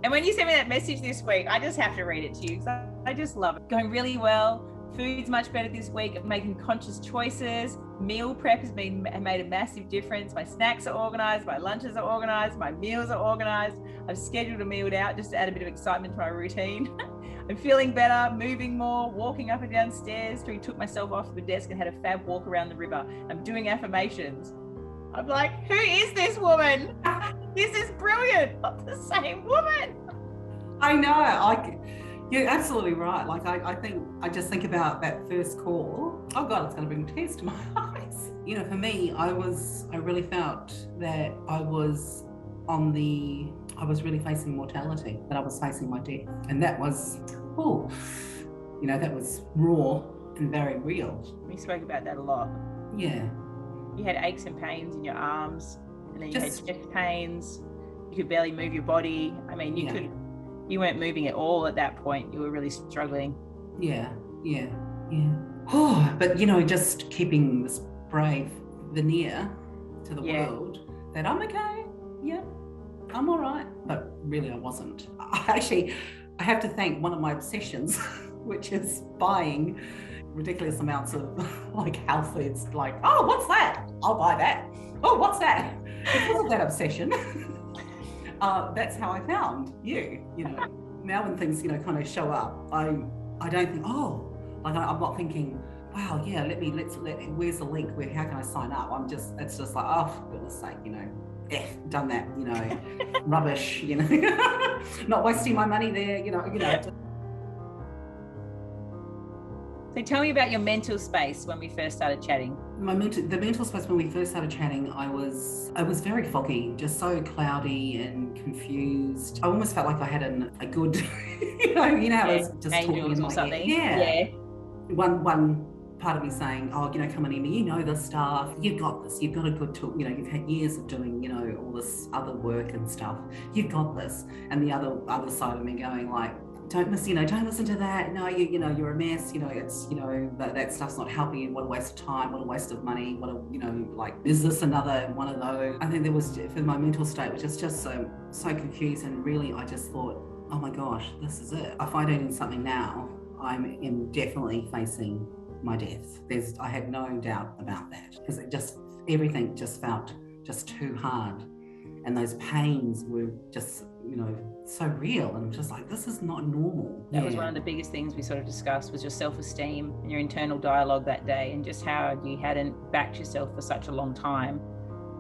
And when you sent me that message this week, I just have to read it to you because I just love it. Going really well. Food's much better this week. I'm making conscious choices. Meal prep has made a massive difference. My snacks are organized. My lunches are organized. My meals are organized. I've scheduled a meal out just to add a bit of excitement to my routine. I'm feeling better, moving more, walking up and down stairs. I took myself off the desk and had a fab walk around the river. I'm doing affirmations. I'm like, who is this woman? This is brilliant. Not the same woman. I know. You're absolutely right. Like I just think about that first call. Oh God, it's going to bring tears to my eyes. You know, for me, I really felt that I was really facing mortality, that I was facing my death. And that was, that was raw and very real. We spoke about that a lot. Yeah. You had aches and pains in your arms, and then you had chest pains. You could barely move your body. I mean, you weren't moving at all at that point. You were really struggling. Yeah. Oh, but just keeping this brave veneer to the world that I'm okay. Yeah, I'm all right. But really, I wasn't. I have to thank one of my obsessions, which is buying ridiculous amounts of like health foods. Like, oh, what's that? I'll buy that. Oh, what's that? Because of that obsession. That's how I found you. Now when things kind of show up, I don't think, I'm not thinking, wow, yeah, where's the link? How can I sign up? It's just like, oh, for goodness sake, done that, rubbish, not wasting my money there, So tell me about your mental space when we first started chatting. The mental space when we first started chatting, I was very foggy, just so cloudy and confused. I almost felt like I had a good, how it's just talking in my something. Yeah. One part of me saying, oh, come on, Emi, you know this stuff. You've got this. You've got a good tool. You've had years of doing, all this other work and stuff. You've got this. And the other side of me going like, don't listen to that. No, you're a mess. It's, that stuff's not helping you. What a waste of time. What a waste of money. Is this another one of those? I think there was, for my mental state, which is just so confused. And really, I just thought, oh my gosh, this is it. If I don't do something now, I am definitely facing my death. I had no doubt about that, because everything just felt just too hard. And those pains were just, so real, and just like, this is not normal. That was one of the biggest things we sort of discussed, was your self-esteem and your internal dialogue that day, and just how you hadn't backed yourself for such a long time,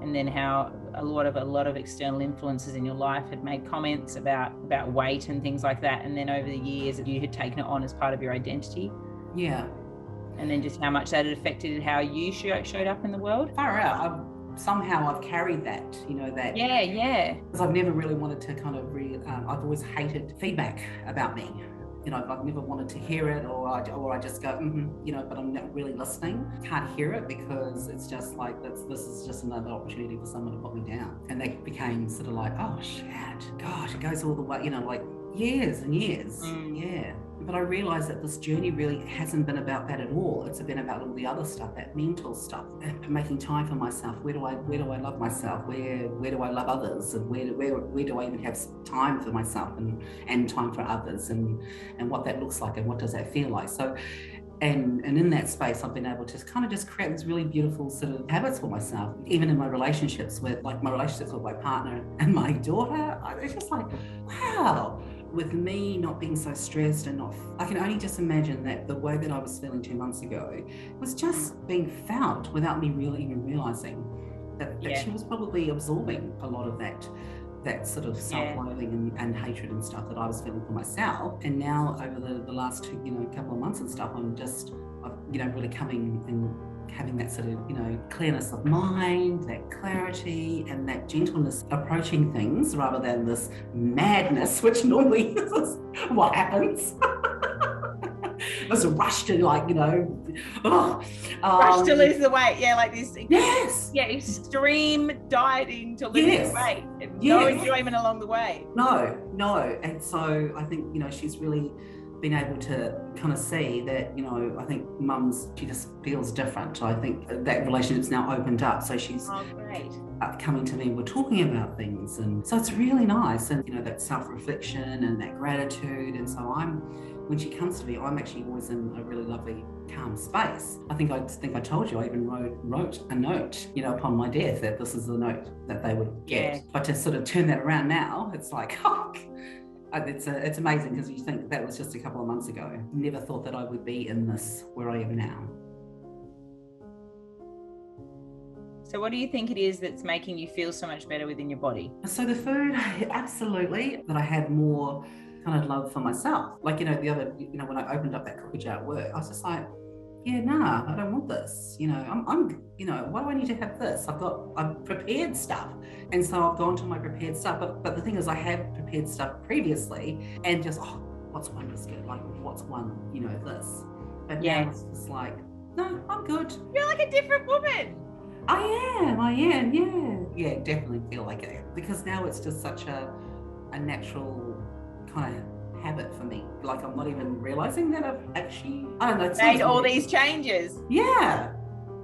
and then how a lot of external influences in your life had made comments about weight and things like that, and then over the years you had taken it on as part of your identity. Yeah. And then just how much that had affected how you showed up in the world. Far out. Somehow I've carried that, that. Yeah. Because I've never really wanted to kind of I've always hated feedback about me. I've never wanted to hear it, or I just go, but I'm not really listening. Can't hear it because it's just like, this is just another opportunity for someone to put me down. And that became sort of like, oh shit, gosh, it goes all the way, like years and years. Yeah. But I realised that this journey really hasn't been about that at all. It's been about all the other stuff, that mental stuff, making time for myself. Where do I love myself? Where do I love others? And where do I even have time for myself and time for others, and what that looks like, and what does that feel like? So, and in that space, I've been able to kind of just create these really beautiful sort of habits for myself. Even in my relationships with my partner and my daughter, it's just like, wow. With me not being so stressed and I can only just imagine that the way that I was feeling 2 months ago was just being felt without me really even realising that she was probably absorbing a lot of that sort of self-loathing and hatred and stuff that I was feeling for myself. And now over the last couple of months and stuff, I've really coming and having that sort of, clearness of mind, that clarity and that gentleness approaching things, rather than this madness, which normally is what happens. This rush to rush to lose the weight. Yeah, like this. Yes. Yeah, extreme dieting to lose weight. And no enjoyment along the way. No. And so I think, she's really been able to kind of see that, you know, I think mum's, she just feels different. I think that relationship's now opened up. So she's great. Coming to me and we're talking about things. And so it's really nice. And, you know, that self-reflection and that gratitude. And so when she comes to me, I'm actually always in a really lovely, calm space. I think I told you, I even wrote a note, you know, upon my death that this is the note that they would get. Yeah. But to sort of turn that around now, it's like, oh, it's amazing, because you think that was just a couple of months ago. Never thought that I would be in this where I am now. So what do you think it is that's making you feel so much better within your body? So the food, absolutely, that I had more kind of love for myself. Like, you know, when I opened up that cookie jar at work, I was just like, yeah, nah, I don't want this. You know, I'm you know, why do I need to have this? I've prepared stuff. And so I've gone to my prepared stuff. But the thing is, I have prepared stuff previously and just, what's one biscuit? Like, what's one, you know, this? But now it's just like, no, I'm good. You're like a different woman. I am, yeah. Yeah, definitely feel like it. Because now it's just such a natural kind of habit for me. Like, I'm not even realizing that I've actually, I don't know, made all these changes. Yeah,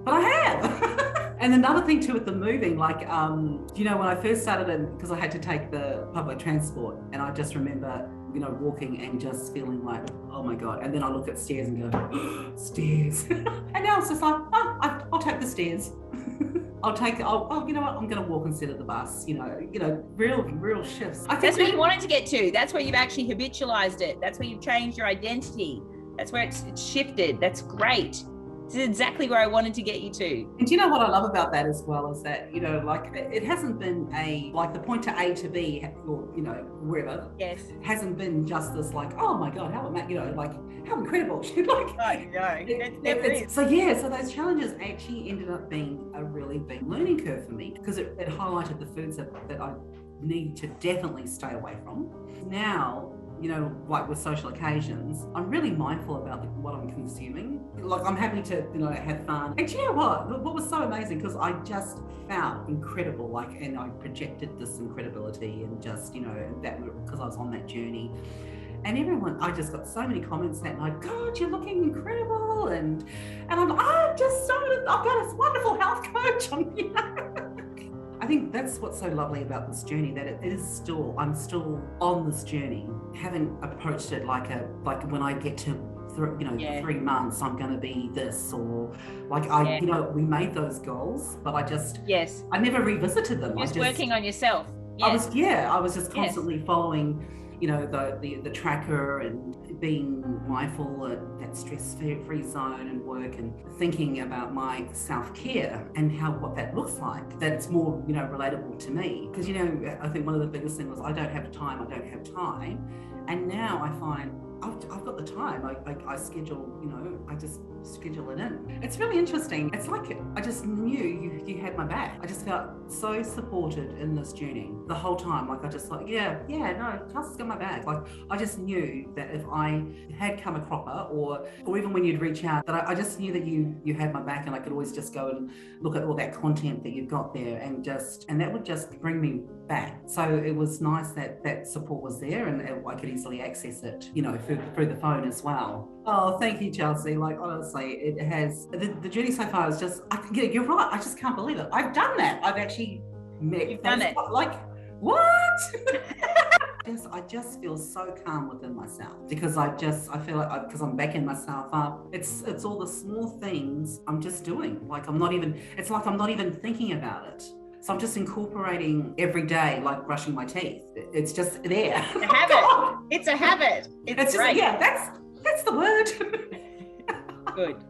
but I have. And another thing too with the moving, like, you know, when I first started because I had to take the public transport, and I just remember, you know, walking and just feeling like, oh my God. And then I look at stairs and go, stairs. And now it's just like, I'll take the stairs. You know what, I'm going to walk instead of the bus, you know, real shifts. That's where you wanted to get to. That's where you've actually habitualized it. That's where you've changed your identity. That's where it's shifted. That's great. This is exactly where I wanted to get you to. And do you know what I love about that as well is that, you know, like, it hasn't been like the point to A to B, or, you know, wherever. Yes. It hasn't been just this like, oh my God, how incredible. So those challenges actually ended up being a really big learning curve for me, because it highlighted the foods that I need to definitely stay away from. Now, you know, like with social occasions, I'm really mindful about what I'm consuming. Like, I'm happy to, you know, have fun. And do you know what was so amazing? Because I just felt incredible, like, and I projected this incredibility, and just, you know, that because I was on that journey. And I just got so many comments that night, God, you're looking incredible. And I've got this wonderful health coach. I think that's what's so lovely about this journey, that I'm still on this journey, haven't approached it like when I get to 3 months, I'm going to be this, or like you know, we made those goals, but I never revisited them. Just working on yourself. Yes. I was just constantly following, you know, the tracker, and being mindful of that stress-free zone and work, and thinking about my self-care and what that looks like, that it's more, you know, relatable to me. Because, you know, I think one of the biggest things was I don't have time. And now I find I've got the time. I schedule, you know, I just schedule it in. It's really interesting. It's like I just knew you had my back. I just felt so supported in this journey the whole time. Like, I just like, no, Tessa's got my back. Like, I just knew that if I had come a cropper, or even when you'd reach out, that I just knew that you had my back, and I could always just go and look at all that content that you've got there, and that would just bring me back. So it was nice that support was there, and I could easily access it, you know, through the phone as well. Oh, thank you, Chelsea. Like, honestly, it has, the journey so far is just, you're right. I just can't believe it. I've done that. I've actually met. You've done it. Like, what? I just feel so calm within myself, because I feel like because I'm backing myself up. It's all the small things I'm just doing. Like, it's like I'm not even thinking about it. So I'm just incorporating every day, like brushing my teeth. It's just there. It's a habit. It's a habit. It's great. That's the word. Good.